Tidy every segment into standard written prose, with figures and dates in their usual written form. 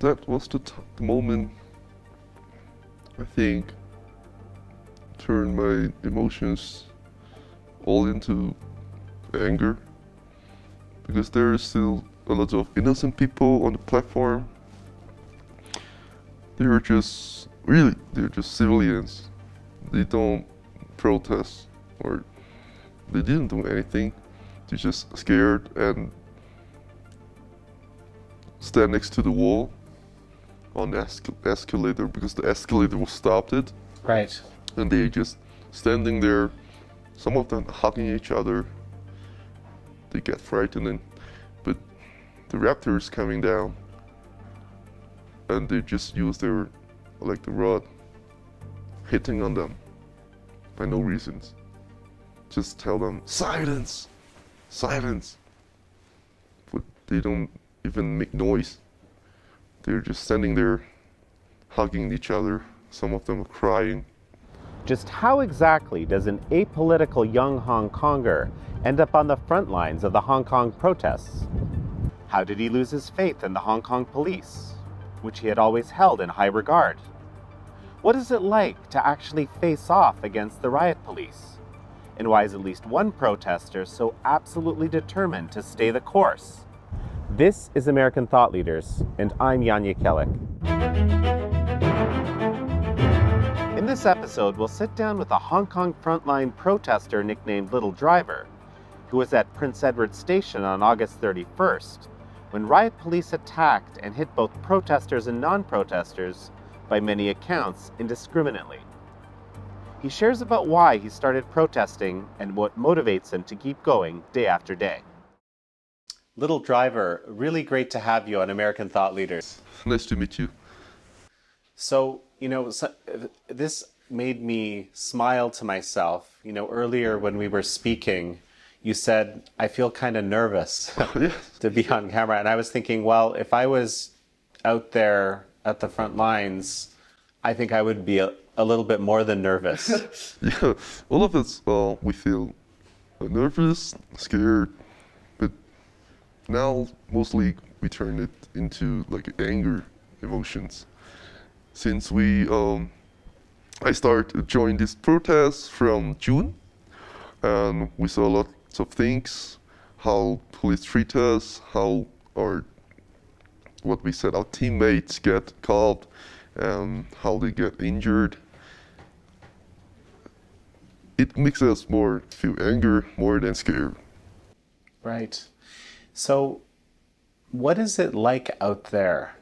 that was the moment, I think, turned my emotions all into anger, because there are still a lot of innocent people on the platform. They're just civilians. They don't protest, or they didn't do anything. They're just scared and stand next to the wall on the escalator, because the escalator was stopped it. Right. And they just standing there, some of them hugging each other. They get frightened, but the raptors coming down, and they just use the rod, hitting on them by no reasons. Just tell them, silence, silence. But they don't even make noise. They're just standing there, hugging each other. Some of them are crying. Just how exactly does an apolitical young Hong Konger end up on the front lines of the Hong Kong protests? How did he lose his faith in the Hong Kong police, which he had always held in high regard? What is it like to actually face off against the riot police? And why is at least one protester so absolutely determined to stay the course? This is American Thought Leaders, and I'm Jekielek. In this episode, we'll sit down with a Hong Kong frontline protester nicknamed Little Driver, who was at Prince Edward Station on August 31st, when riot police attacked and hit both protesters and non-protesters, by many accounts, indiscriminately. He shares about why he started protesting and what motivates him to keep going day after day. Little Driver, really great to have you on American Thought Leaders. Nice to meet you. So, this made me smile to myself. Earlier when we were speaking, you said, I feel kind of nervous to be on camera. And I was thinking, well, if I was out there at the front lines, I think I would be a little bit more than nervous. Yeah, all of us, we feel nervous, scared, but now mostly we turn it into anger emotions. Since I started join this protest from June, and we saw lots of things, how police treat us, how our teammates get caught, and how they get injured. It makes us feel anger more than scared. Right. So, what is it like out there?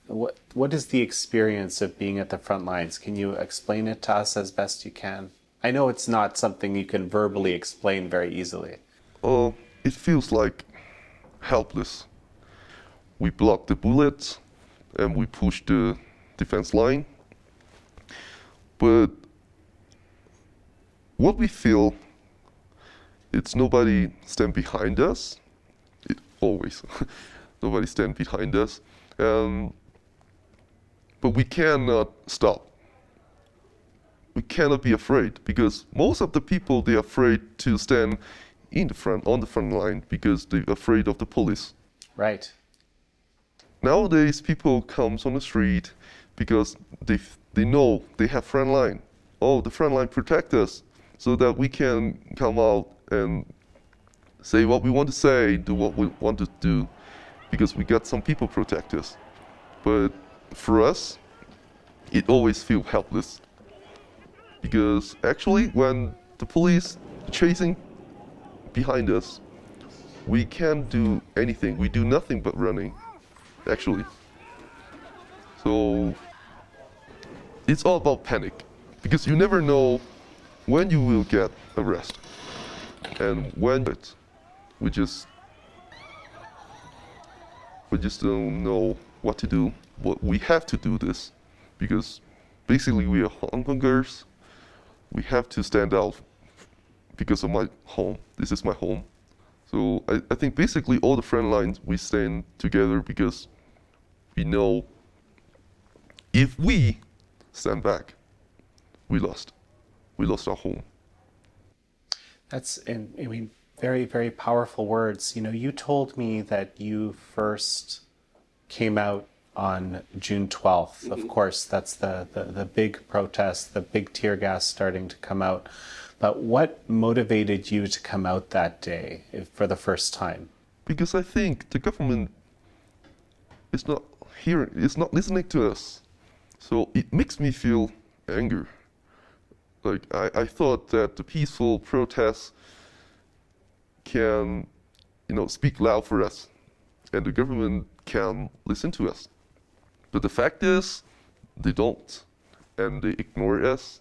What is the experience of being at the front lines? Can you explain it to us as best you can? I know it's not something you can verbally explain very easily. It feels like helpless. We block the bullets and we push the defense line. But what we feel, it's nobody stand behind us. Always. Nobody stand behind us. But we cannot stop. We cannot be afraid, because most of the people, they're afraid to stand on the front line because they're afraid of the police. Right. Nowadays, people comes on the street because they know they have front line. Oh, the front line protect us, so that we can come out and say what we want to say, do what we want to do, because we got some people protect us. But for us, it always feels helpless. Because actually, when the police chasing behind us, we can't do anything. We do nothing but running, actually. So it's all about panic, because you never know when you will get arrested. And when we just don't know what to do. But we have to do this, because basically we are Hong Kongers. We have to stand out because of my home. This is my home. So I think basically all the front lines, we stand together because we know if we stand back, we lost. We lost our home. That's, very, very powerful words. You told me that you first came out on June 12th. Of course, that's the big protest, the big tear gas starting to come out. But what motivated you to come out that day for the first time? Because I think the government is not hearing, is not listening to us. So it makes me feel anger. Like I thought that the peaceful protests can, speak loud for us, and the government can listen to us. But the fact is, they don't, and they ignore us,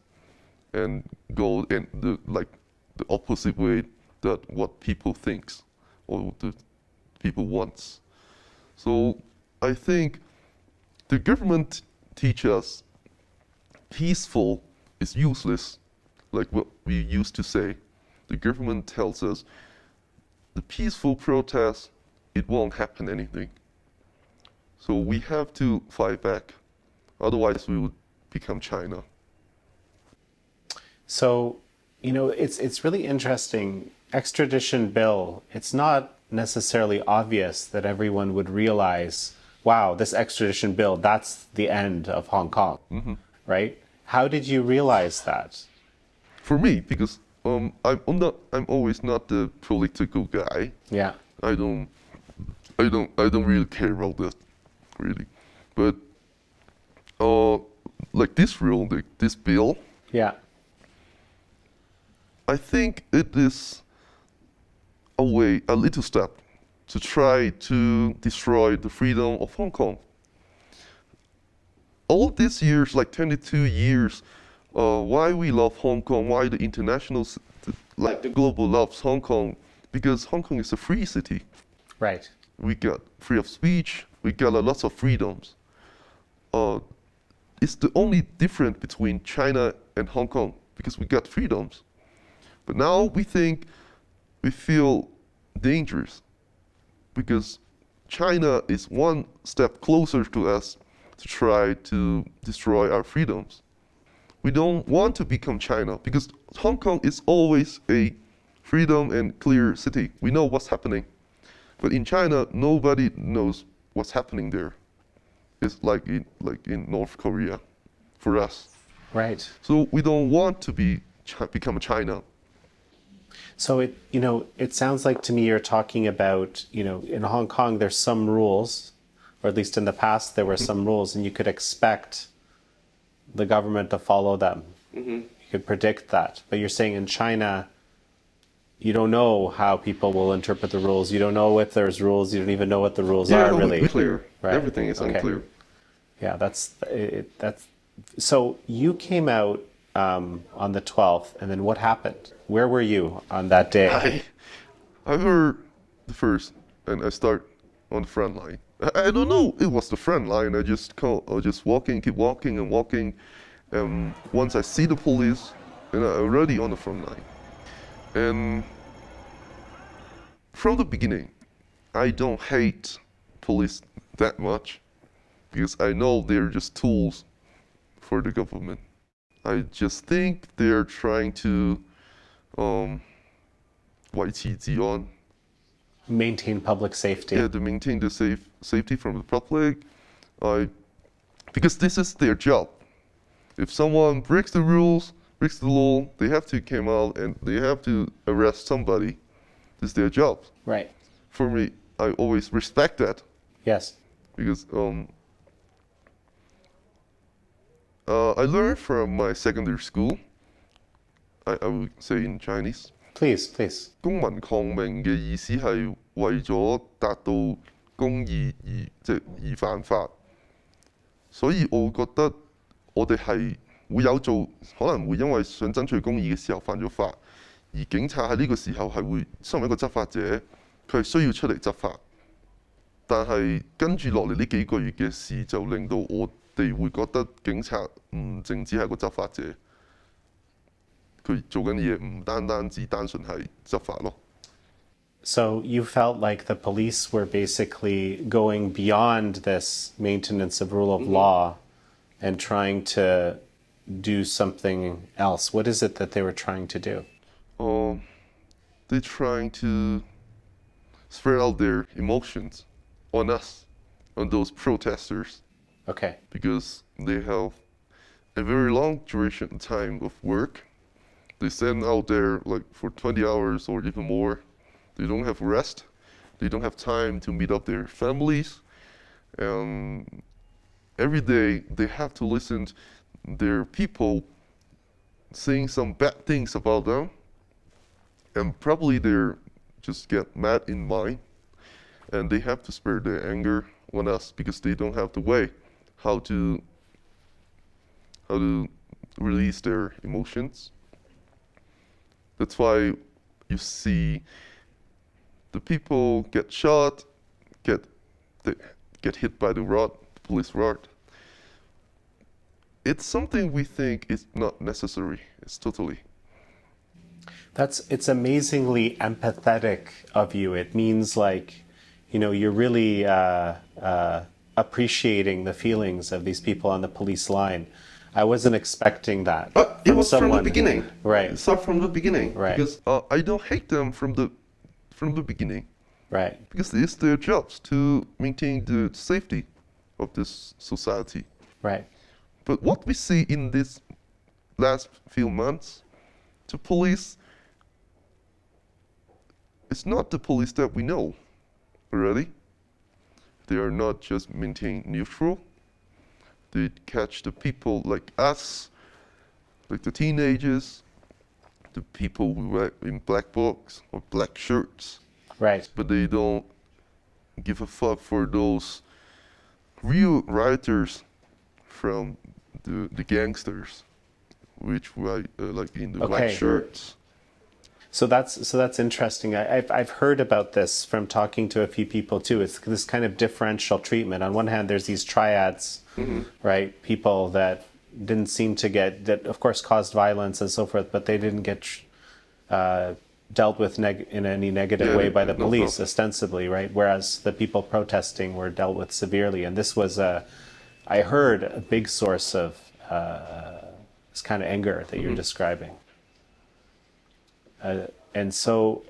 and go in the opposite way that what people thinks or what the people wants. So I think the government teach us peaceful is useless, like what we used to say. The government tells us the peaceful protest, it won't happen anything. So we have to fight back. Otherwise, we would become China. So, it's really interesting. Extradition bill, it's not necessarily obvious that everyone would realize, wow, this extradition bill, that's the end of Hong Kong, right? How did you realize that? For me, because I'm always not the political guy. Yeah. I don't really care about that, really. But like this rule, this bill, Yeah. I think it is a little step to try to destroy the freedom of Hong Kong. All these years, like 22 years, why we love Hong Kong, why the the global loves Hong Kong, because Hong Kong is a free city. Right. We got free of speech, we got lots of freedoms. It's the only difference between China and Hong Kong, because we got freedoms. But now we feel dangerous, because China is one step closer to us to try to destroy our freedoms. We don't want to become China, because Hong Kong is always a freedom and clear city. We know what's happening. But in China, nobody knows what's happening there. It's like in North Korea for us. Right. So we don't want to become China. So it sounds like to me you're talking about, in Hong Kong there's some rules, or at least in the past there were some rules, and you could expect the government to follow them. You could predict that. But you're saying in China, you don't know how people will interpret the rules. You don't know if there's rules. You don't even know what the rules are really. Unclear. Right. Everything is unclear. Yeah, that's. So you came out on the 12th, and then what happened? Where were you on that day? I were the first, and I start on the front line. I don't know. It was the front line. I just keep walking and walking. Once I see the police, and I'm already on the front line. And from the beginning, I don't hate police that much, because I know they're just tools for the government. I just think they're trying to 维持治安. Maintain public safety. Yeah, to maintain the safety from the public. Because this is their job. If someone breaks the rules, breaks the law, they have to come out and they have to arrest somebody. This is their job. Right. For me, I always respect that. Yes. Because I learned from my secondary school. I would say in Chinese. Please. 公民抗命嘅意思係為咗達到公義而犯法，所以我覺得我哋係會有做，可能會因為想爭取公義嘅時候犯咗法，而警察喺呢個時候係會身為一個執法者，佢係需要出嚟執法。但係跟住落嚟呢幾個月嘅事，就令到我哋會覺得警察唔淨止係個執法者。佢做緊嘢唔單止單純係執法咯。So you felt like the police were basically going beyond this maintenance of rule of law and trying to do something else. What is it that they were trying to do? They're trying to spread out their emotions on us. on those protesters Okay. because they have a very long duration time of work. They stand out there like for 20 hours or even more. They don't have rest. They don't have time to meet up their families. And every day they have to listen to their people saying some bad things about them. And probably they're just get mad in mind. And they have to spare their anger on us because they don't have the way how to release their emotions. That's why you see the people get shot, they get hit by the police rod. It's something we think is not necessary. It's totally. It's amazingly empathetic of you. It means like, you're really appreciating the feelings of these people on the police line. I wasn't expecting that. It was from the someone. beginning. Right. It started from the beginning. Right. Because I don't hate them from the beginning. Right. Because it's their jobs to maintain the safety of this society. Right. But what we see in these last few months, the police, it's not the police that we know already. They are not just maintaining neutral. They catch the people like us, like the teenagers, the people who wear in black books or black shirts. Right. But they don't give a fuck for those real rioters from the gangsters, which were like in the black Okay. shirts. So that's interesting. I've heard about this from talking to a few people too. It's this kind of differential treatment. On one hand, there's these triads, right? People that didn't seem to that of course caused violence and so forth, but they didn't get dealt with in any negative way by the police, ostensibly, right? Whereas the people protesting were dealt with severely. And this was I heard, a big source of this kind of anger that you're describing. And so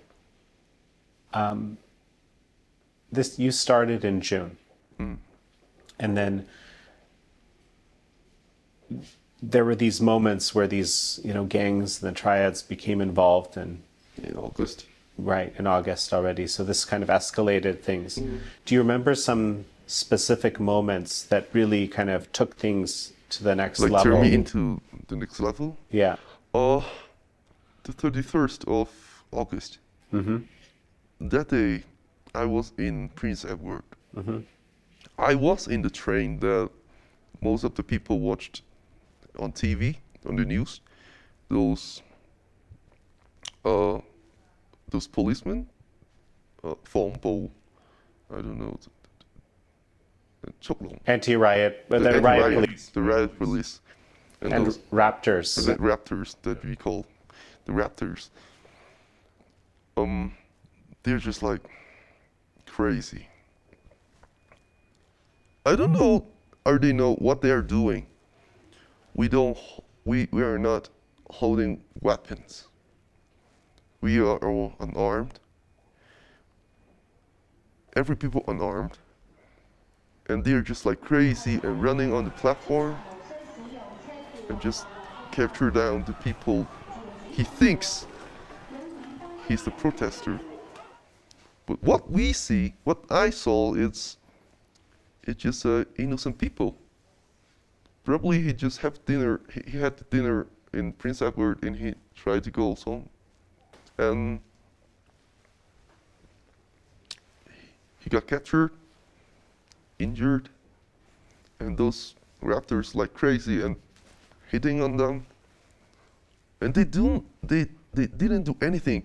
you started in June. And then there were these moments where these, gangs and the triads became involved in August. Right, in August already. So this kind of escalated things. Do you remember some specific moments that really kind of took things to the next level? Turn me into the next level? Yeah. The 31st of August. That day, I was in Prince Edward. I was in the train that most of the people watched on TV, on the news. Those policemen, Fombo, I don't know, Anti-riot, the riot police. The riot police. And those raptors. the raptors that we call the raptors. They're just like crazy. I don't know. Are they know what they are doing? We are not holding weapons. We are all unarmed. Every people unarmed. And they're just like crazy and running on the platform and just capture down the people he thinks he's the protester. But what we see, what I saw, it's just innocent people. Probably he just had dinner. He had dinner in Prince Edward and he tried to go home. And he got captured, injured, and those raptors like crazy and hitting on them. And they didn't do anything.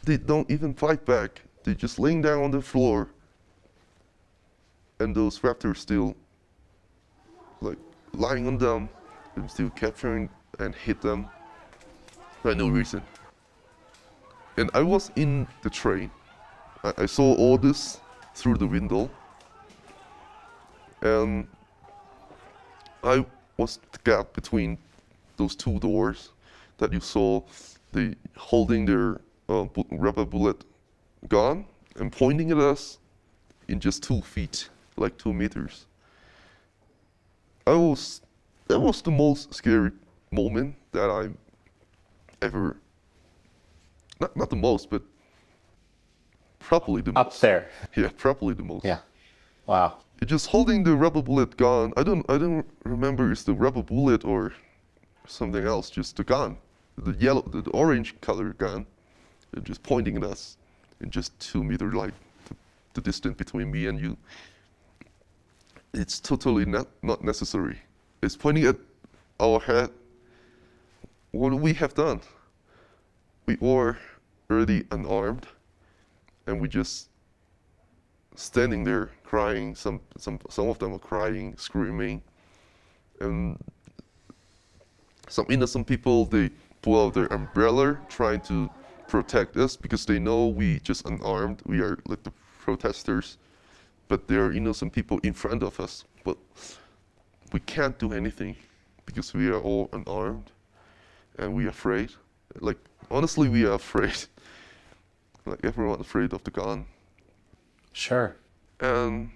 They don't even fight back. They just laying down on the floor. And those raptors still like lying on them and still capturing and hit them for no reason. And I was in the train. I saw all this through the window. And I was the gap between those two doors that you saw, they holding their rubber bullet gun and pointing at us in just 2 feet like 2 meters. That was the most scary moment that I ever, not the most, but probably the Up most. there. Yeah, probably the most. Yeah. Wow. You're just holding the rubber bullet gun. I don't remember it's the rubber bullet or something else, just the gun. The orange color gun. They're just pointing at us in just 2 meter, like the distance between me and you. It's totally not necessary. It's pointing at our head. What do we have done? We were already unarmed, and we just standing there crying. Some of them are crying, screaming, and some innocent people, they pull out their umbrella trying to protect us because they know we just unarmed. We are like the protesters, but there are innocent people in front of us. But we can't do anything because we are all unarmed and we are afraid. Like honestly, we are afraid. Like everyone afraid of the gun. Sure. And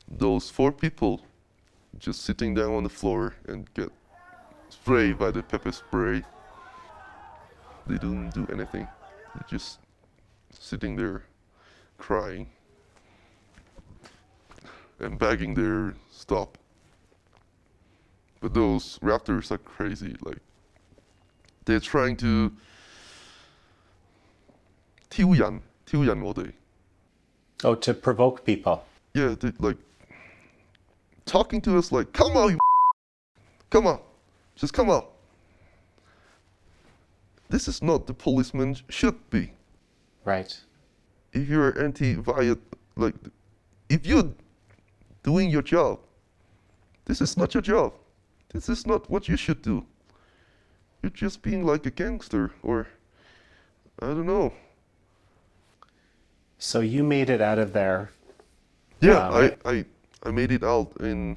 those 4 people just sitting down on the floor and get sprayed by the pepper spray. They didn't do anything. They're just sitting there crying and begging their stop. But those raptors are crazy. Like they're trying to 挑釁我哋. Oh, to provoke people. Yeah, they like talking to us like, come on, you come on, just come on. This is not the policeman should be. Right. If you're anti-riot, like, if you're doing your job, this is not your job. This is not what you should do. You're just being like a gangster, or I don't know. So you made it out of there. Yeah, I made it out in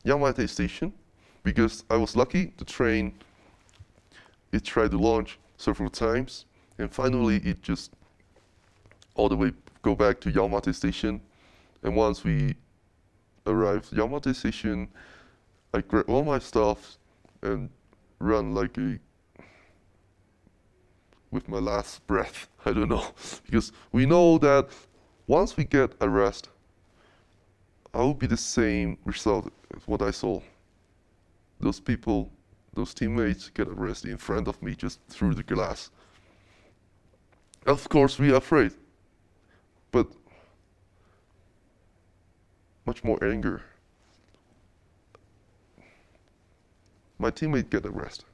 Yamate Station because I was lucky. The train, it tried to launch several times, and finally it just all the way go back to Yamate Station. And once we arrived at Yamate Station, I grabbed all my stuff and run like a with my last breath. I don't know, because we know that once we get arrested, I will be the same result as what I saw. Those people, those teammates get arrested in front of me just through the glass. Of course, we are afraid, but much more anger. My teammate get arrested.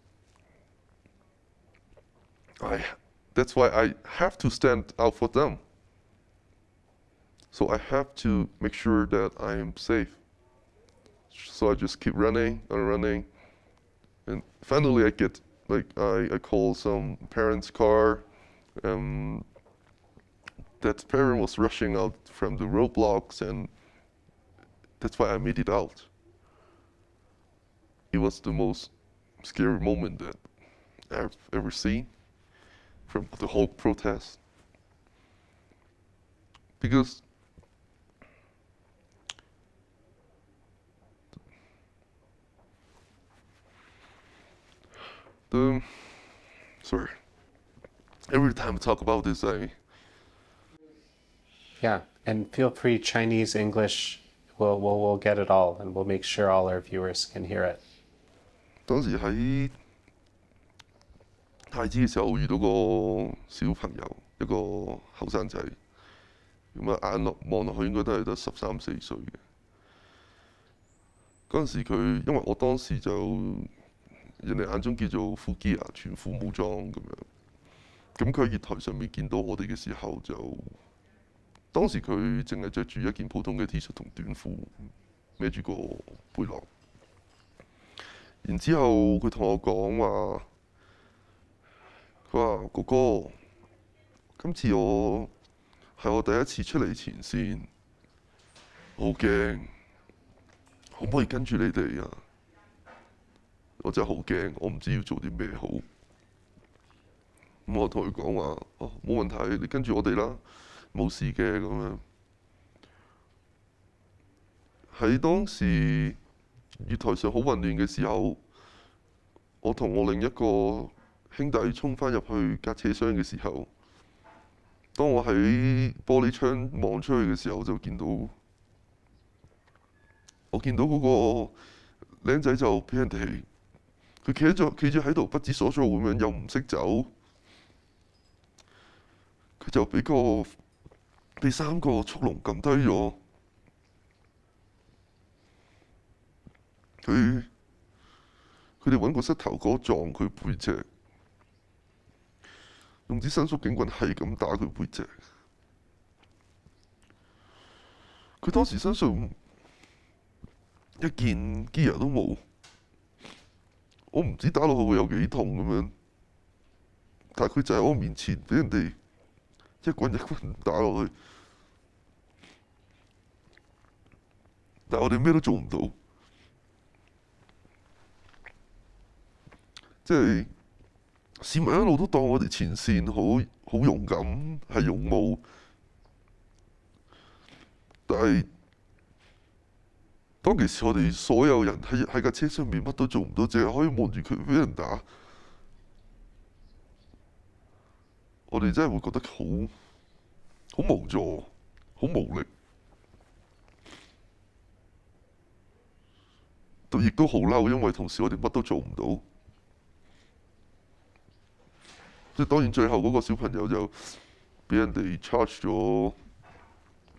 That's why I have to stand out for them. So I have to make sure that I am safe. So I just keep running and running. And finally I get, like, I call some parents' car. That parent was rushing out from the roadblocks, and that's why I made it out. It was the most scary moment that I've ever seen from the whole protest. Because sorry. Every time I talk about this, Yeah, and feel free, Chinese, English, we'll get it all, and we'll make sure all our viewers can hear it. 當時喺太子嘅時候遇到個小朋友，一個後生仔，咁啊望落去應該都係得13、14歲嘅。嗰陣時佢，因為我當時就人哋眼中叫做副機啊，全副武裝咁樣。咁佢喺月台上面見到我哋嘅時候就，當時佢淨係着住一件普通嘅 T 恤同短褲，孭住個背囊。然之後佢同我講話，佢話哥哥，今次係我第一次出嚟前線，好驚，可唔可以跟住你哋啊？我真係好驚，我唔知要做啲咩好。咁我同佢講話，哦冇問題，你跟住我哋啦，冇事嘅咁樣。喺當時月台上好混亂嘅時候，我同我另一個兄弟衝返入去架車廂嘅時候，當我喺玻璃窗望出去嘅時候，就見到嗰個僆仔就俾人哋佢企咗喺度不知所措咁樣，又唔識走，佢就俾3個速龍撳低咗。佢哋揾個膝頭哥撞佢背脊，用支伸縮警棍係咁打佢背脊。佢當時身上一件 gear 都冇，我唔知打落去會有幾痛咁樣，但係佢就喺我面前俾人哋一棍打落去，但係我哋咩都做唔到，即係市民一路都當我哋前線好勇敢，係勇武，但係當其時我哋所有人喺架車上面乜都做唔到，淨係可以望住佢俾人打，我哋真係會覺得好無助，好無力，亦都好嬲，因為同時我哋乜都做唔到。即係當然最後嗰個小朋友就俾人哋 charge 咗，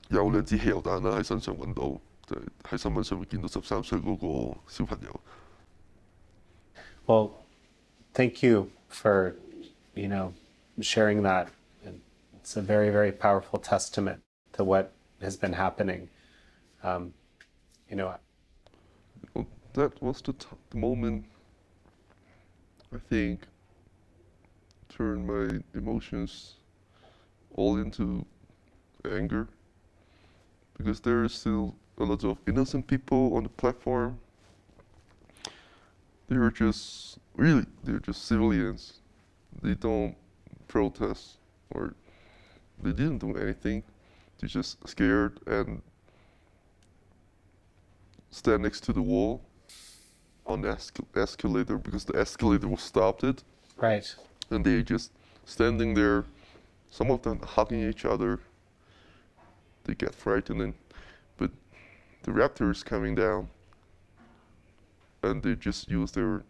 有2支汽油彈啦喺身上揾到，就係喺新聞上面見到13歲嗰個小朋友。Well, thank you for, sharing that. And it's a very, very powerful testament to what has been happening. Well, that was the moment, I think, turned my emotions all into anger, because there is still a lot of innocent people on the platform. They're just civilians. They don't protest or they didn't do anything. They're just scared and stand next to the wall on the escalator because the escalator was stopped it. Right. And they're just standing there, some of them hugging each other. They get frightened, but the raptor is coming down, and they just use the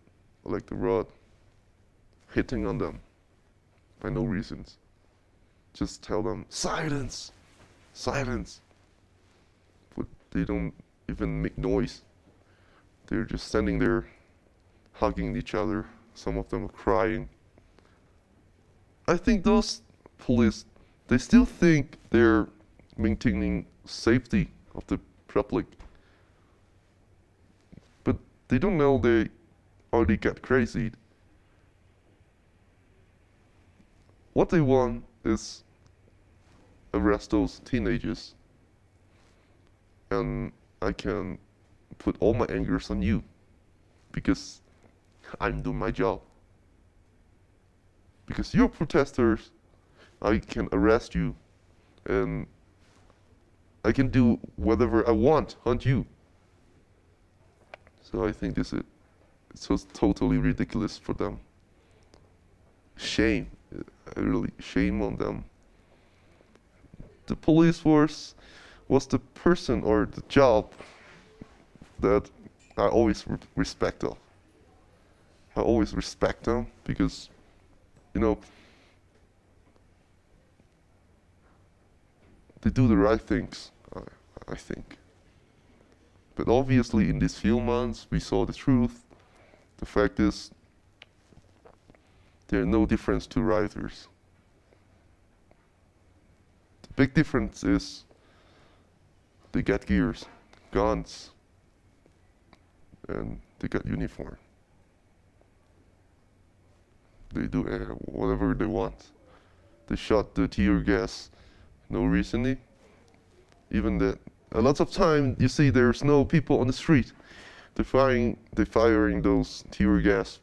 rod, hitting on them by no reasons. Just tell them, silence, silence. But they don't even make noise. They're just standing there, hugging each other. Some of them are crying. I think those police, they still think they're maintaining safety of the public. But they don't know they already get crazy. What they want is arrest those teenagers. And I can put all my angers on you because I'm doing my job. Because you're protesters, I can arrest you and I can do whatever I want on you. So I think it's just totally ridiculous for them. Shame, really shame on them. The police force was the person or the job that I always respect of. I always respect them because, they do the right things, I think. But obviously in these few months we saw the truth. The fact is, there's no difference to rioters. The big difference is they get gears, guns, and they got uniform. They do whatever they want. They shot the tear gas, no reasoning. Even that, a lot of time you see there's no people on the street. They're firing those tear gas.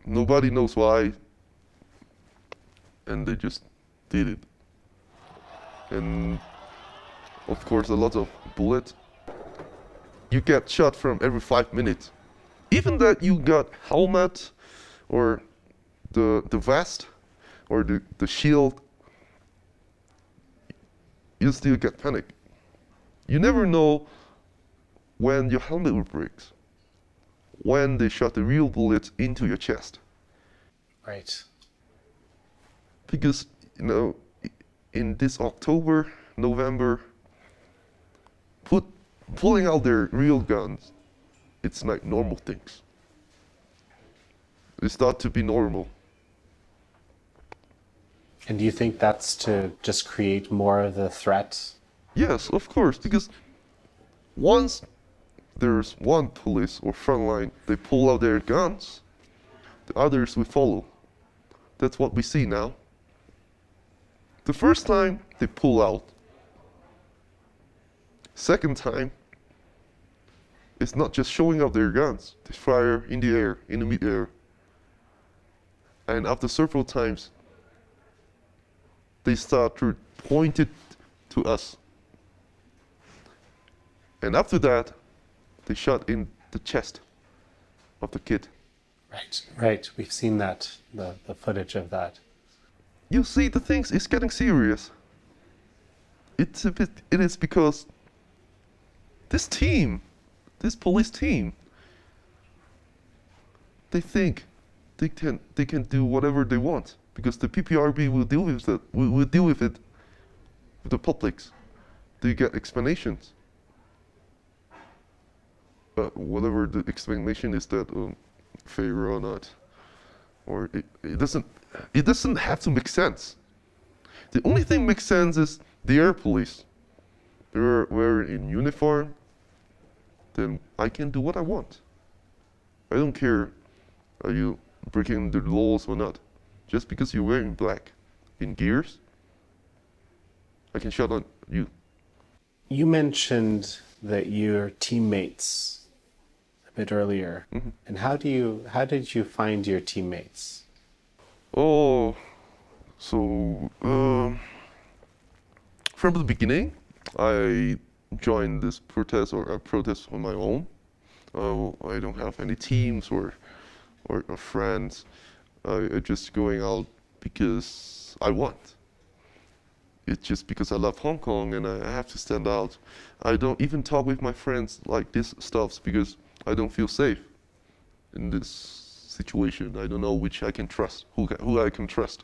Nobody knows why, and they just did it. And of course, a lot of bullets. you get shot from every 5 minutes. Even that you got helmet or the vest or the shield, you still get panic. You never know when your helmet will break, when they shot the real bullet into your chest. Right. Because, in this October, November, pulling out their real guns, it's like normal things. It's thought to be normal. And do you think that's to just create more of the threat? Yes, of course, because once there's one police or frontline, they pull out their guns, the others will follow. That's what we see now. The first time, they pull out. Second time, it's not just showing up their guns. They fire in the air, in the mid-air. And after several times, they start to point it to us. And after that, they shot in the chest of the kid. Right. We've seen that, the footage of that. You see, the things is getting serious. It is because this police team, they think they can do whatever they want because the PPRB will deal with it. Will deal with it with the publics. They get explanations. Whatever the explanation is, that fair or not, or it doesn't have to make sense. The only thing makes sense is the air police. They're wearing in uniform. Then I can do what I want. I don't care, are you breaking the laws or not. Just because you're wearing black in gears, I can shut on you. You mentioned that your teammates a bit earlier. Mm-hmm. And how did you find your teammates? Oh, so from the beginning, I joined this protest or a protest on my own. I don't have any teams or friends. I just going out because I want. It's just because I love Hong Kong and I have to stand out. I don't even talk with my friends like this stuff because I don't feel safe in this situation. I don't know which I can trust, who I can trust.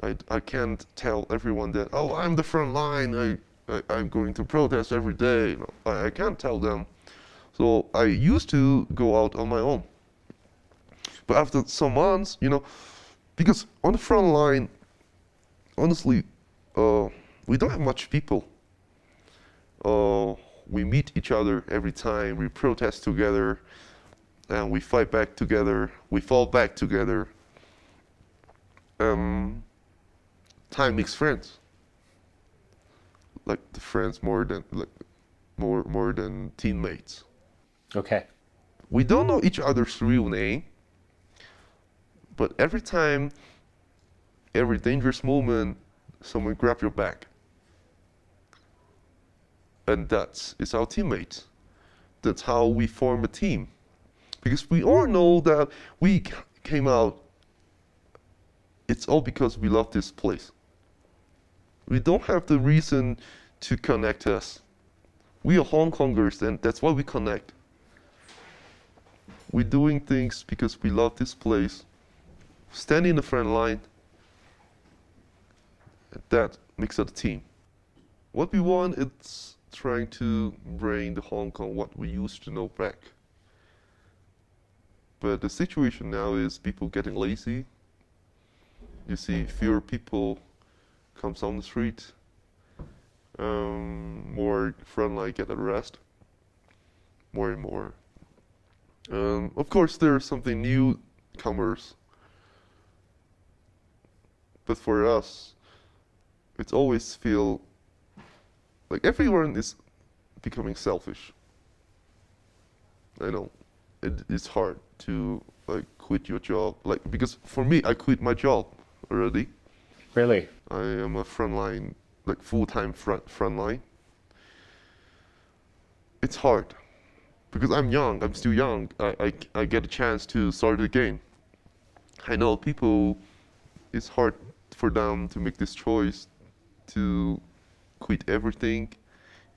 I can't tell everyone that, oh, I'm the front line, I'm going to protest every day. No, I can't tell them. So I used to go out on my own. But after some months, because on the front line, honestly, we don't have much people. We meet each other every time, we protest together, and we fight back together, we fall back together. Time makes friends. Like the friends more than teammates. Okay. We don't know each other's real name, but every time, every dangerous moment, someone grab your back. And it's our teammates. That's how we form a team. Because we all know that we came out, it's all because we love this place. We don't have the reason to connect us. We are Hong Kongers, and that's why we connect. We're doing things because we love this place. Standing in the front line, that makes us a team. What we want is trying to bring the Hong Kong what we used to know back. But the situation now is people getting lazy. You see fewer people comes on the street. More frontline get arrested. More and more. Of course, there's something newcomers. But for us, it always feel like everyone is becoming selfish. I know it's hard to quit your job. Because for me, I quit my job already. Really? I am a frontline, full-time frontline. It's hard. because I'm still young. I get a chance to start again. I know people, it's hard for them to make this choice to quit everything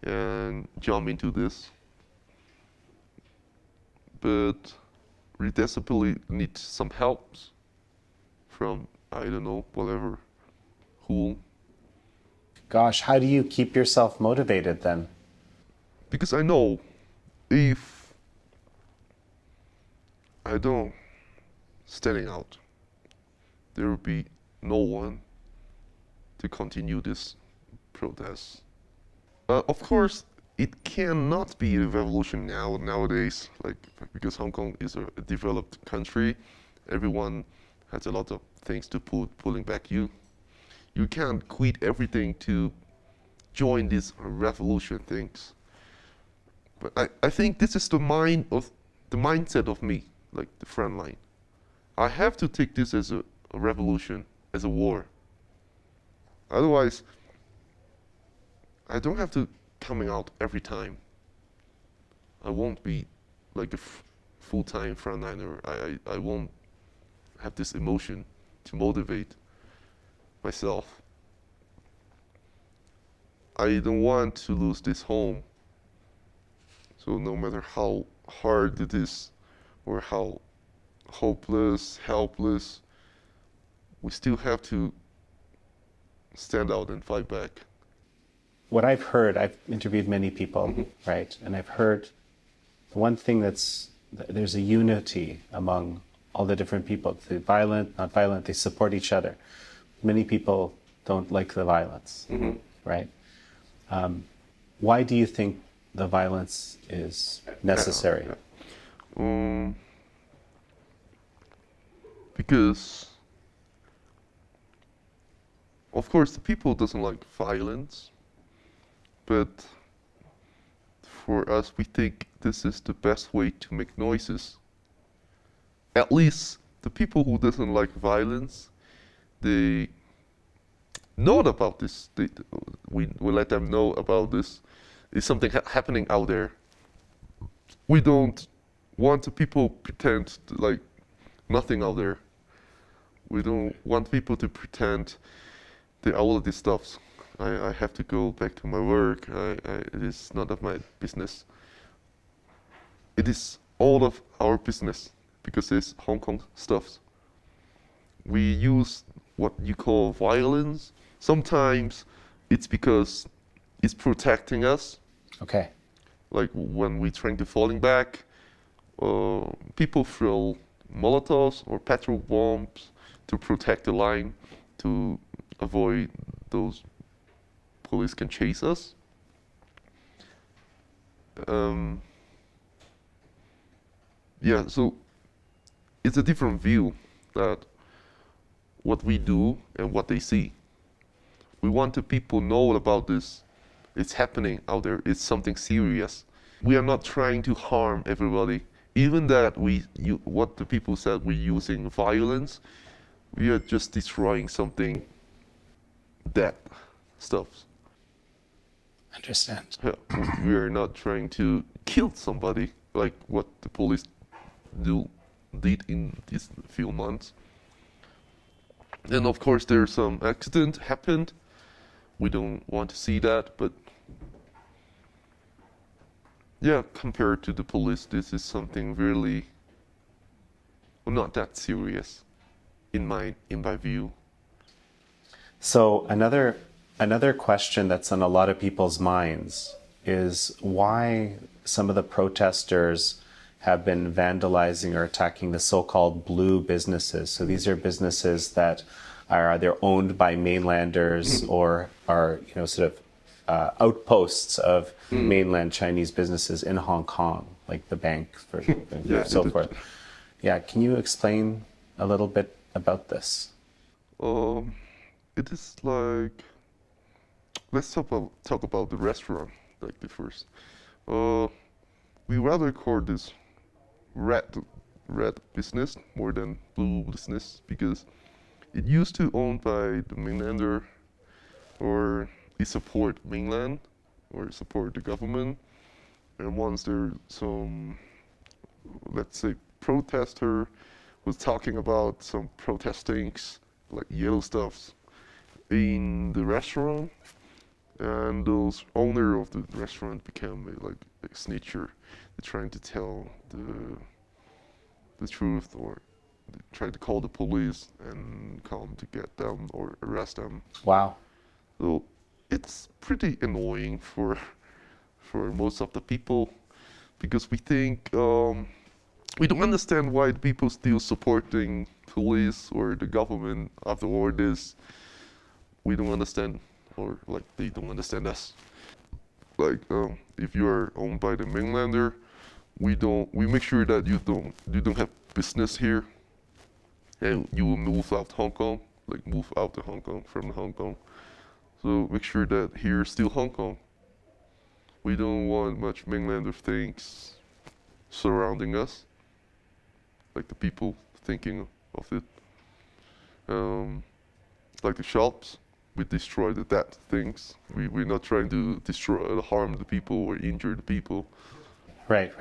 and jump into this. But we desperately need some help from, I don't know, whatever, who. Gosh, how do you keep yourself motivated then? Because I know if I don't standing out, there will be no one to continue this protest. Of course, it cannot be a revolution nowadays, like because Hong Kong is a developed country, everyone has a lot of things to pulling back you. You can't quit everything to join these revolution things. But I think this is the mindset of me, like the front line. I have to take this as a revolution, as a war. Otherwise, I don't have to coming out every time. I won't be like a full-time frontliner. I won't have this emotion to motivate myself. I don't want to lose this home. So no matter how hard it is or how hopeless, helpless, we still have to stand out and fight back. What I've heard, I've interviewed many people, right? And I've heard one thing there's a unity among all the different people. The violent, not violent, they support each other. Many people don't like the violence, right? Why do you think the violence is necessary? Because, of course, the people doesn't like violence, but for us, we think this is the best way to make noises. At least the people who doesn't like violence, they know about this. We let them know about this. Is something happening out there. We don't want the people pretend like nothing out there. We don't want people to pretend that all of this stuff. I have to go back to my work. It is none of my business. It is all of our business because it's Hong Kong stuff. We use what you call violence. Sometimes it's because it's protecting us. Okay. Like when we're trying to falling back, people throw Molotovs or petrol bombs to protect the line, to avoid those police can chase us. Yeah, so it's a different view that what we do and what they see. We want the people know about this. It's happening out there. It's something serious. We are not trying to harm everybody. Even that what the people said, we're using violence. We are just destroying something, that stuff. Understand. Yeah, we are not trying to kill somebody like what the police did in these few months. And of course, there's some accident happened. We don't want to see that, but yeah, compared to the police, this is something really not that serious, in my view. So another question that's on a lot of people's minds is why some of the protesters have been vandalizing or attacking the so-called blue businesses. So these are businesses that are either owned by mainlanders or are, sort of outposts of mainland Chinese businesses in Hong Kong, like the bank, for so forth. Yeah, can you explain a little bit about this? It is like, let's talk about the restaurant, like the first. We rather call this red business more than blue business because it used to owned by the mainlander, or it support mainland or support the government. And once there's some, let's say, protester was talking about some protestings, like yellow stuffs, in the restaurant, and those owner of the restaurant became like a snitcher. They're trying to tell the truth, or they try to call the police and come to get them or arrest them. Wow. So it's pretty annoying for most of the people, because we think we don't understand why the people still supporting police or the government after all this. We don't understand, or like they don't understand us. Like if you are owned by the mainlander, we make sure that you don't have business here, and you will move out Hong Kong, like move out to Hong Kong from Hong Kong. So make sure that here's still Hong Kong. We don't want much mainlander things surrounding us, like the people thinking of it. Like the shops, we destroy the dead things. We're not trying to destroy, harm the people or injure the people. Right.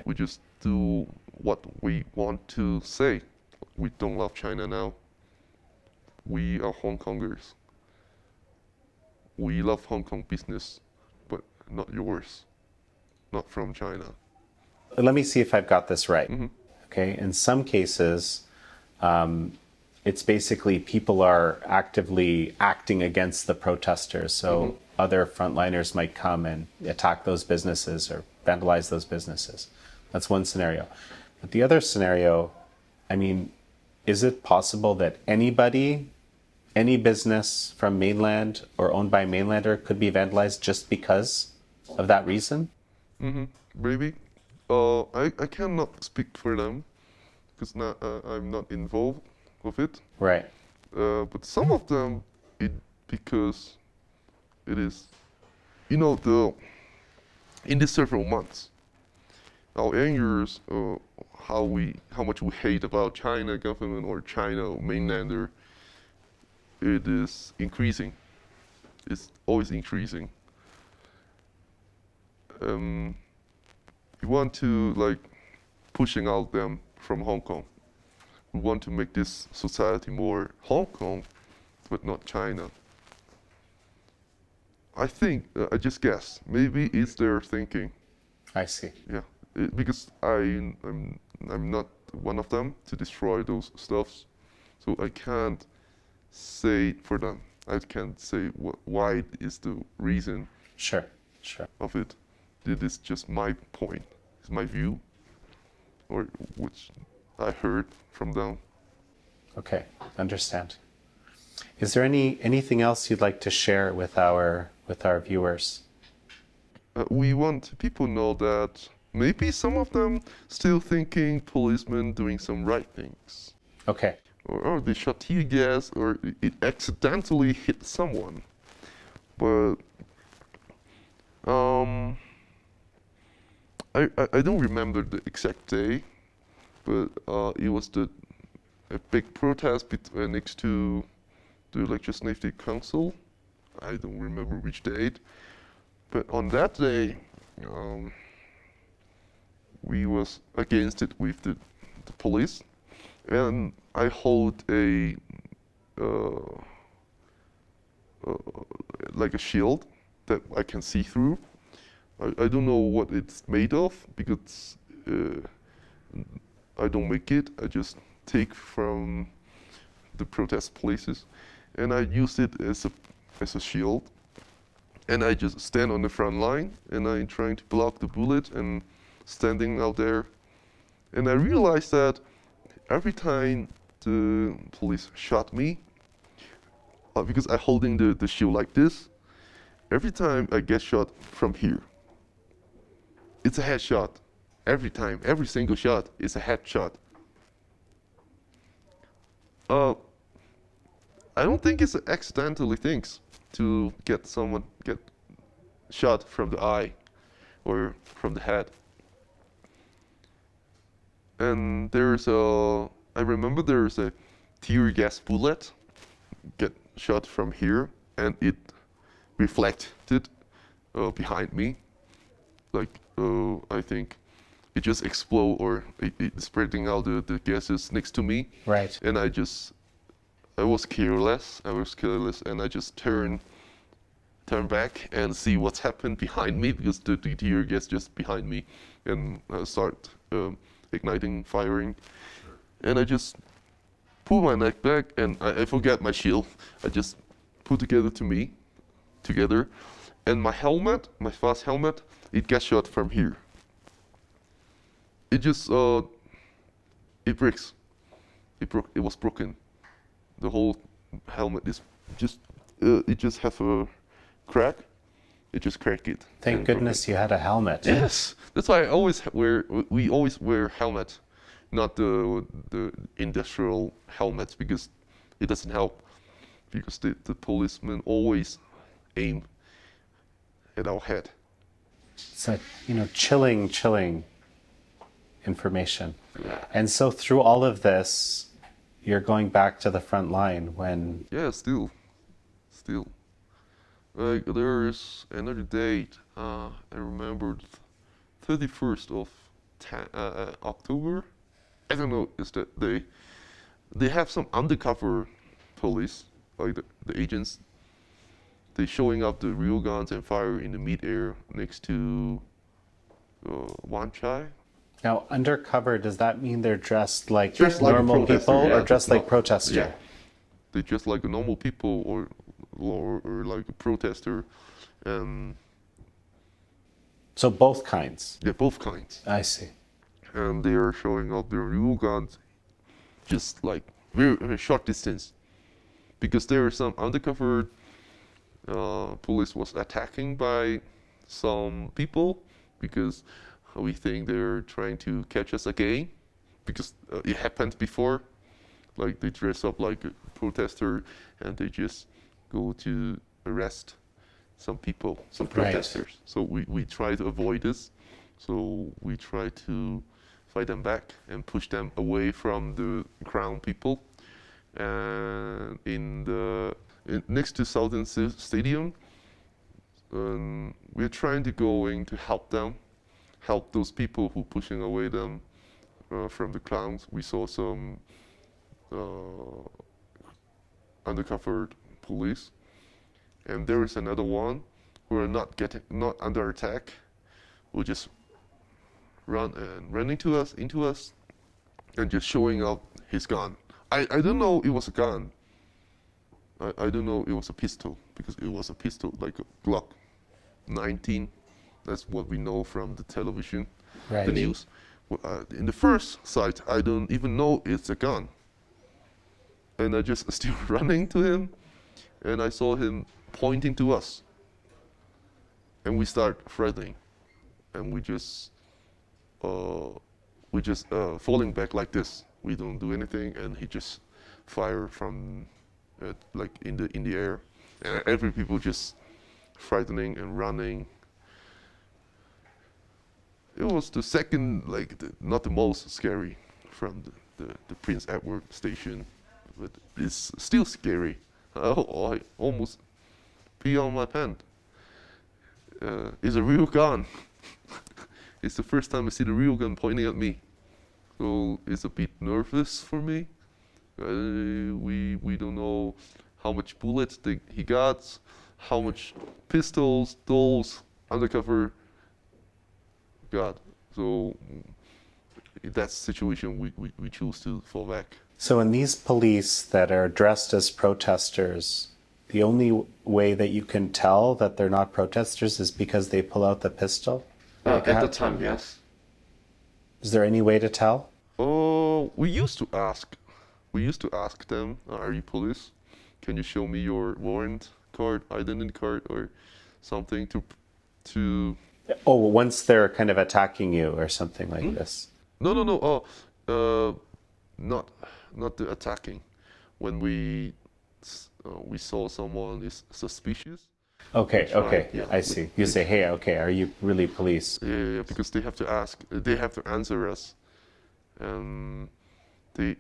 We just do what we want to say. We don't love China now. We are Hong Kongers. We love Hong Kong business, but not yours. Not from China. Let me see if I've got this right. Mm-hmm. Okay. In some cases, it's basically people are actively acting against the protesters. So other frontliners might come and attack those businesses or vandalize those businesses. That's one scenario. But the other scenario, I mean, is it possible that anybody, any business from mainland or owned by a mainlander could be vandalized just because of that reason? Maybe. I cannot speak for them because I'm not involved with it. Right. But some of them, because it is, in these several months, our angers, how much we hate about China government or China mainlander, it is increasing. It's always increasing. We want to like pushing out them from Hong Kong. We want to make this society more Hong Kong, but not China. I think, I just guess, maybe it's their thinking. I see. Yeah, because I'm not one of them to destroy those stuffs, so I can't say for them. I can't say why is the reason Sure. of it. It is just my point, it's my view, or which I heard from them. Okay, understand. Is there anything else you'd like to share with our viewers? We want people know that maybe some of them still thinking policemen doing some right things, Okay. or they shot tear gas, or it accidentally hit someone. But I don't remember the exact day, but it was a big protest next to the Legislative Council. I don't remember which date, but on that day, we was against it with the police, and I hold like a shield that I can see through. I don't know what it's made of because I don't make it. I just take from the protest places, and I use it as a shield. And I just stand on the front line, and I'm trying to block the bullet and standing out there. And I realized that every time the police shot me, because I'm holding the shield like this, every time I get shot from here, it's a headshot. Every time, every single shot is a headshot. I don't think it's accidentally things to get someone get shot from the eye or from the head. And I remember there's a tear gas bullet get shot from here, and it reflected behind me. like I think it just explode or it spreading out the gases next to me. Right. And I was careless. And I just turn back and see what's happened behind me because the tear gas just behind me, and start igniting, firing, and I just pull my neck back and I forget my shield. I just put together, and my helmet, my fast helmet, it got shot from here. It just it breaks. It was broken. The whole helmet is just it just have a crack. It just cracked it. Thank goodness you had a helmet. Yes, that's why we always wear helmet, not the industrial helmets, because it doesn't help. Because the policemen always aim at our head. So, chilling information. And so through all of this, you're going back to the front line when... Yeah, still. Like, there's another date, I remembered 31st of October. I don't know, is that they have some undercover police, like the agents. They showing up the real guns and fire in the mid-air next to Wan Chai. Now, undercover, does that mean they're dressed like Dressed like a normal protester, people yeah. or dressed like protesters? Yeah, they just like a normal people or like a protester. So both kinds. Yeah, both kinds. I see. And they are showing up their real guns, just like very short distance, because there are some undercover police was attacking by some people because we think they're trying to catch us again, because it happened before. Like they dress up like a protester and they just go to arrest some people, some protesters. Right. So we try to avoid this. So we try to fight them back and push them away from the ground people. And next to Southern Stadium, we're trying to going to help those people who pushing away them from the clowns. We saw some undercover police, and there is another one who are not under attack, who just running into us, and just showing up his gun. I don't know it was a gun. I don't know it was a pistol, because it was a pistol like a Glock 19. That's what we know from the television, Right. the news. In the first sight, I don't even know it's a gun. And I just still running to him, and I saw him pointing to us. And we start fighting, and we just falling back like this. We don't do anything, and he just fire from like in the air, and every people just frightening and running. It was the second, not the most scary from the Prince Edward station, but it's still scary. I almost pee on my pants. It's a real gun. It's the first time I see the real gun pointing at me, so it's a bit nervous for me. We don't know how much bullets he got, how much pistols those undercover got. So in that situation, we choose to fall back. So in these police that are dressed as protesters, the only way that you can tell that they're not protesters is because they pull out the pistol? At the time, yes. Is there any way to tell? Oh, we used to ask them, are you police? Can you show me your warrant card, identity card, or something to... Oh, once they're kind of attacking you or something like this. No. Not the attacking. When we saw someone is suspicious. Okay, yeah, I see. You say, hey, okay, are you really police? Yeah, because they have to answer us.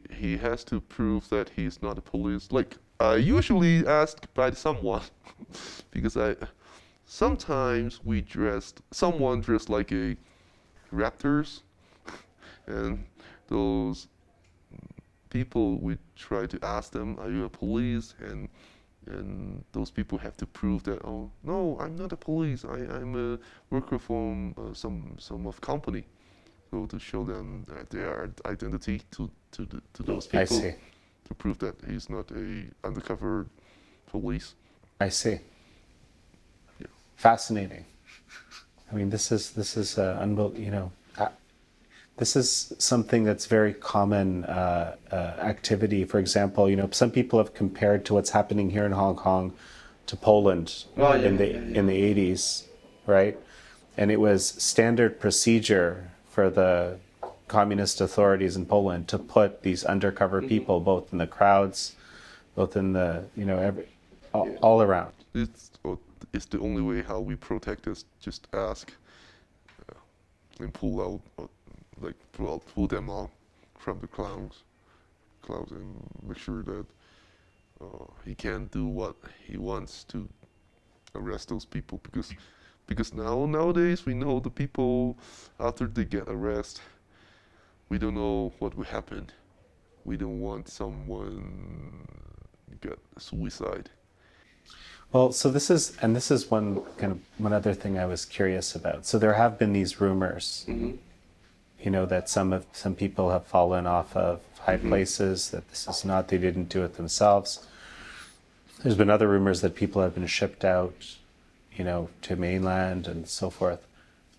He has to prove that he's not a police. Like, I usually ask by someone, because sometimes someone dressed like a raptors, and those people, we try to ask them, are you a police? And those people have to prove that, oh no, I'm not a police, I'm a worker from some of company. So to show them their identity to those I people, see. to prove that he's not a undercover police. I see. Yeah. Fascinating. I mean, this is this is something that's very common activity. For example, some people have compared to what's happening here in Hong Kong to Poland in the 80s, right? And it was standard procedure for the communist authorities in Poland to put these undercover people both in the crowds, both in the all around. It's the only way how we protect us. Just ask and pull out, pull them out from the clouds, and make sure that he can't do what he wants to arrest those people, because nowadays we know the people after they get arrested, we don't know what will happen. We don't want someone get suicide. Well, so this is one other thing I was curious about. So there have been these rumors, that some people have fallen off of high places, that this is not, they didn't do it themselves. There's been other rumors that people have been shipped out, to mainland and so forth.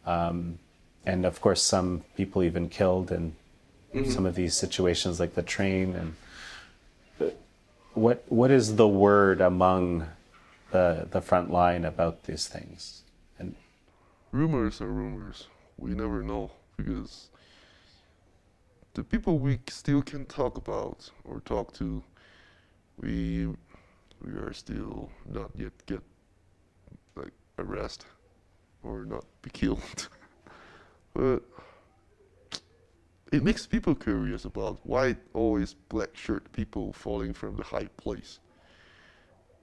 And of course, some people even killed in some of these situations, like the train. And what is the word among the front line about these things? And rumors are rumors. We never know, because the people we still can talk about or talk to, we are still not yet get arrested or not be killed. But it makes people curious about why always black shirt people falling from the high place,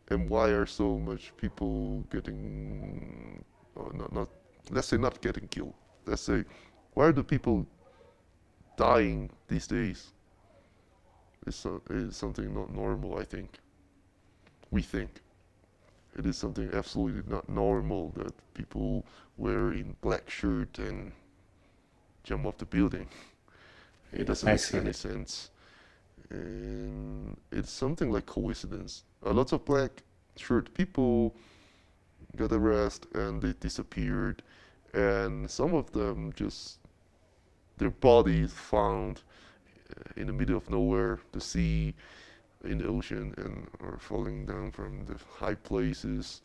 and why are so much people getting not let's say not getting killed. Let's say, why are the people dying these days? It's something not normal. I think we think it is something absolutely not normal that people wearing black shirt and jump off the building. It doesn't make any sense. And it's something like coincidence. A lot of black shirt people got arrested and they disappeared, and some of them just their bodies found in the middle of nowhere, the sea, in the ocean, and are falling down from the high places.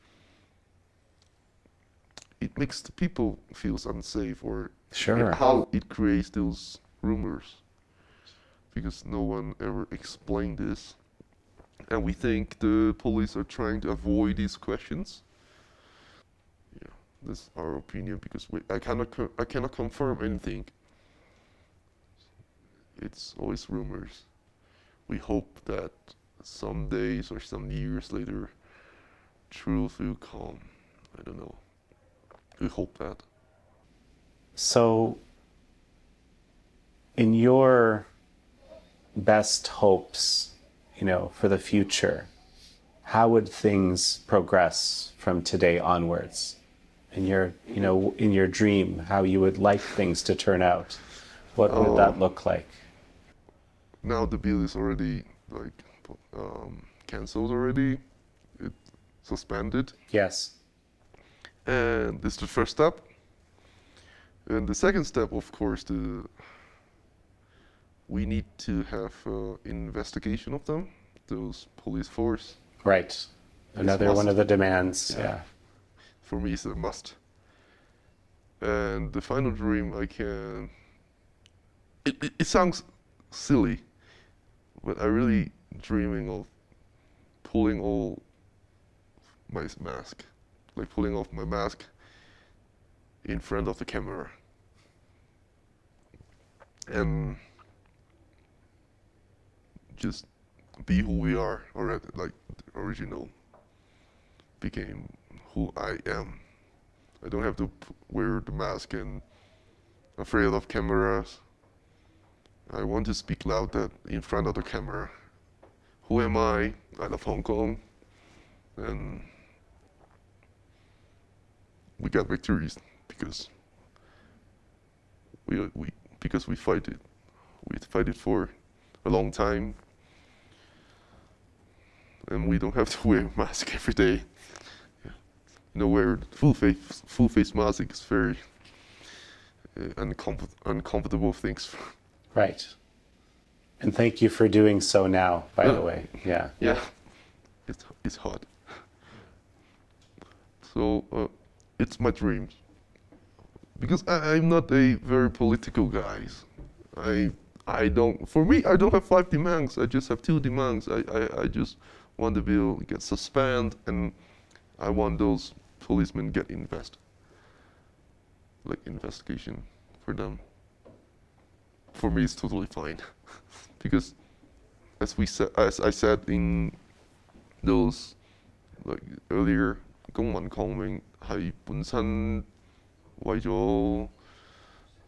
It makes the people feel unsafe, or sure, how it creates those rumors, because no one ever explained this, and we think the police are trying to avoid these questions. Yeah, that's our opinion, because I cannot confirm anything. It's always rumors. We hope that some days or some years later, truth will come. I don't know. We hope that. So, in your best hopes, for the future, how would things progress from today onwards? In your dream, how you would like things to turn out? What would that look like? Now the bill is already cancelled already. It's suspended. Yes. And this is the first step. And the second step, of course, we need to have investigation of them, those police force. Right. Another one of the demands. Yeah. For me, it's a must. And the final dream, it sounds silly, but I really dreaming of pulling all my mask, like pulling off my mask in front of the camera, and just be who we are, or like the original became who I am. I don't have to wear the mask and afraid of cameras. I want to speak loud that in front of the camera. Who am I? I love Hong Kong, and we got victories because we fight it. We fight it for a long time, and we don't have to wear a mask every day. Wear full face mask is very uncomfortable things. Right. And thank you for doing so now, by the way. Yeah. Yeah, it's hard. So it's my dreams. Because I'm not a very political guy. I don't. For me, I don't have 5 demands. I just have 2 demands. I just want the bill get suspended, and I want those policemen get investigation for them. For me, it's totally fine, because as I said in those earlier, 公民抗命係本身為咗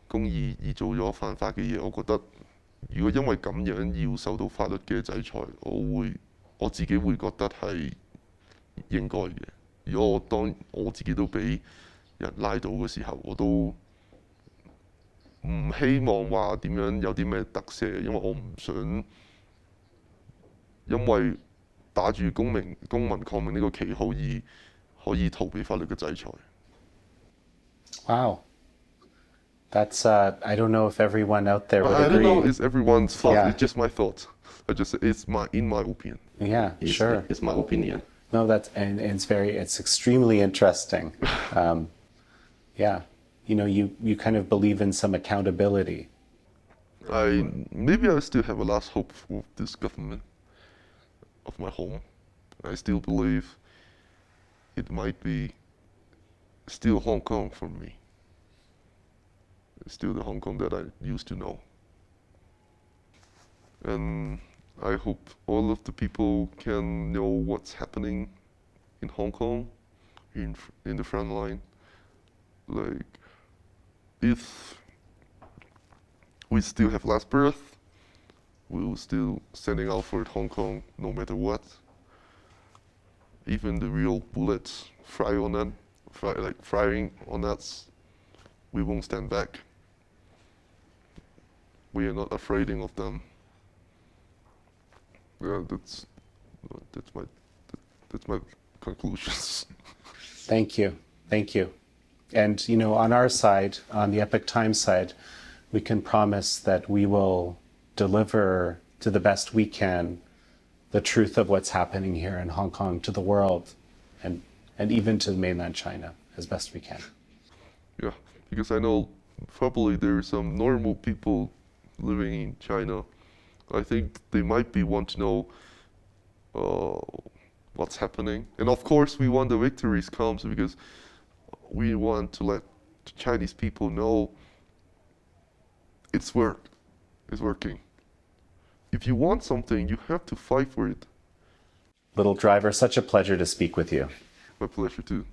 公義而做咗犯法嘅嘢，我覺得如果因為咁樣要受到法律嘅制裁，我自己會覺得係應該嘅。如果當我自己都俾人拉到嘅時候，我都唔希望話點樣有啲咩特赦，因為我唔想因為打住公民抗命呢個旗號而可以逃避法律嘅制裁。Wow. That's, I don't know if everyone out there would I agree. don't know it's everyone's thought. Yeah. It's just my thought. It's in my opinion. Yeah, sure. It's my opinion. No, and it's extremely interesting. Yeah. You kind of believe in some accountability. Maybe I still have a last hope for this government of my home. I still believe it might be still Hong Kong for me. It's still the Hong Kong that I used to know. And I hope all of the people can know what's happening in Hong Kong, in the front line. Like, if we still have last breath, we will still standing out for Hong Kong no matter what. Even the real bullets firing on us, we won't stand back. We are not afraid of them. Yeah, that's my conclusions. Thank you. And, on our side, on the Epoch Times side, we can promise that we will deliver to the best we can the truth of what's happening here in Hong Kong to the world and even to mainland China as best we can. Yeah, because I know probably there are some normal people living in China. I think they might want to know what's happening. And of course, we want the victories comes because we want to let the Chinese people know it's working. If you want something, you have to fight for it. Little Driver, such a pleasure to speak with you. My pleasure too.